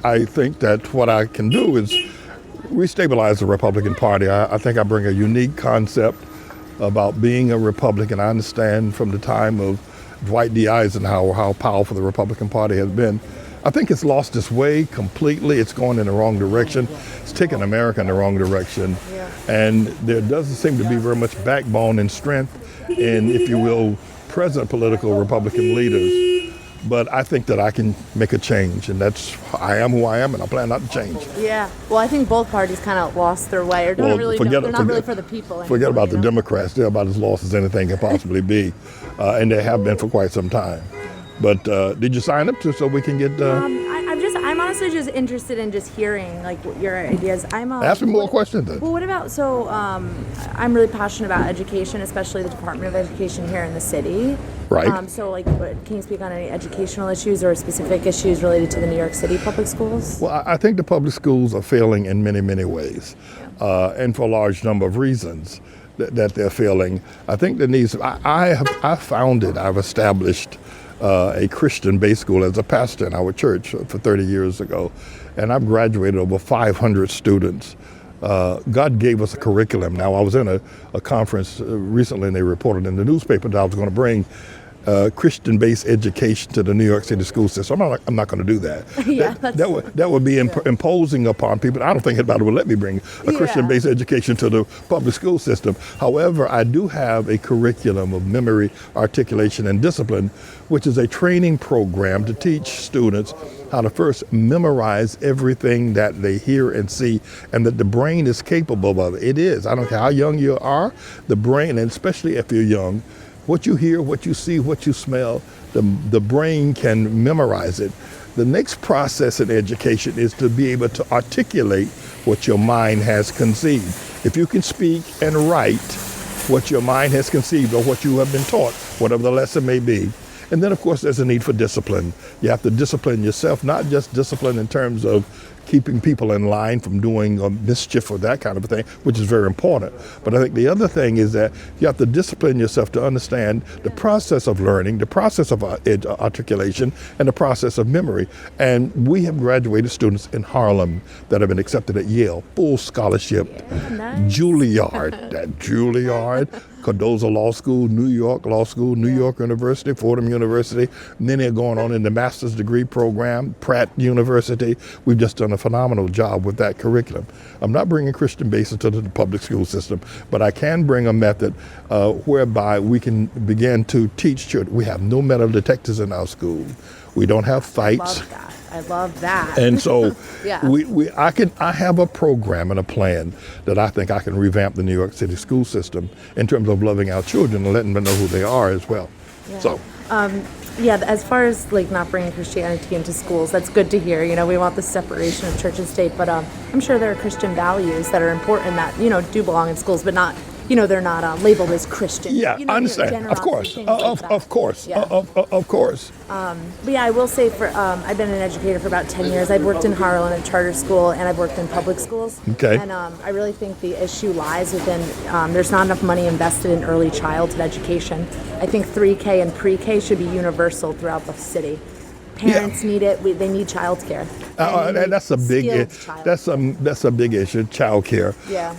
I think that what I can do is restabilize the Republican Party. I think I bring a unique concept about being a Republican. I understand from the time of Dwight Eisenhower how powerful the Republican Party has been. I think it's lost its way completely. It's going in the wrong direction. It's taking America in the wrong direction. And there doesn't seem to be very much backbone and strength in, if you will, present political Republican leaders. But I think that I can make a change, and I am who I am, and I plan not to change. Yeah. Well, I think both parties kind of lost their way, or they're not really for the people anymore. Forget about the Democrats. They're about as lost as anything can possibly be, and they have been for quite some time. But did you sign up so we can get? I'm honestly just interested in just hearing like your ideas. Ask me more questions then. Well, what about I'm really passionate about education, especially the Department of Education here in the city. Right. Can you speak on any educational issues or specific issues related to the New York City public schools? Well, I think the public schools are failing in many, many ways, and for a large number of reasons that they're failing. I think the needs. I've established a Christian-based school as a pastor in our church for 30 years ago, and I've graduated over 500 students. God gave us a curriculum. Now, I was in a conference recently, and they reported in the newspaper that I was going to bring Christian-based education to the New York City school system. I'm not going to do that. That would be imposing upon people. I don't think anybody would let me bring a Christian-based education to the public school system. However, I do have a curriculum of memory, articulation, and discipline, which is a training program to teach students how to first memorize everything that they hear and see, and that the brain is capable of it. It is. I don't care how young you are, the brain, and especially if you're young, what you hear, what you see, what you smell, the brain can memorize it. The next process in education is to be able to articulate what your mind has conceived. If you can speak and write what your mind has conceived or what you have been taught, whatever the lesson may be. And then, of course, there's a need for discipline. You have to discipline yourself, not just discipline in terms of keeping people in line from doing mischief or that kind of a thing, which is very important. But I think the other thing is that you have to discipline yourself to understand the process of learning, the process of articulation, and the process of memory. And we have graduated students in Harlem that have been accepted at Yale, full scholarship. Nice. Juilliard, Cardozo Law School, New York Law School, New York University, Fordham University. Many are going on in the master's degree program, Pratt University. We've just done a phenomenal job with that curriculum. I'm not bringing Christian basis to the public school system, but I can bring a method whereby we can begin to teach children. We have no metal detectors in our school. We don't have fights. I love that. And so I have a program and a plan that I think I can revamp the New York City school system in terms of loving our children and letting them know who they are as well. So. As far as like not bringing Christianity into schools, that's good to hear. You know, we want the separation of church and state, but I'm sure there are Christian values that are important that, do belong in schools, but not, they're not labeled as Christian. Yeah, I understand. Of course. Of course. But I will say I've been an educator for about 10 years. I've worked in Harlem at charter school, and I've worked in public schools. Okay. And I really think the issue lies within, there's not enough money invested in early childhood education. I think 3K and pre-K should be universal throughout the city. Parents need it. They need childcare. That's a big issue, childcare. Yeah.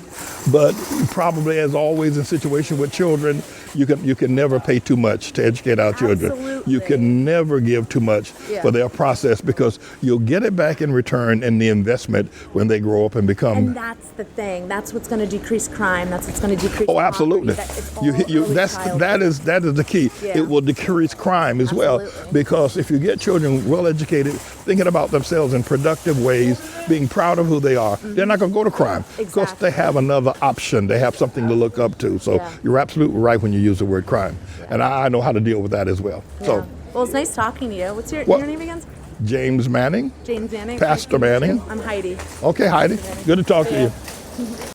But probably, as always in situations with children, you can never pay too much to educate our children. Absolutely. You can never give too much for their process, because you'll get it back in return in the investment when they grow up and become. And that's the thing. That's what's going to decrease crime. That's what's going to decrease. Oh, absolutely. That is the key. Yeah. It will decrease crime as well, because if you get children well educated, thinking about themselves in productive ways, being proud of who they are, they're not going to go to crime because they have another option. They have something to look up to. So you're absolutely right when you use the word crime, and I know how to deal with that as well. Yeah. So, well, it's nice talking to you. What's your name again? James Manning. James Manning. Pastor Manning. I'm Heidi. Okay, Heidi. Good to talk to you.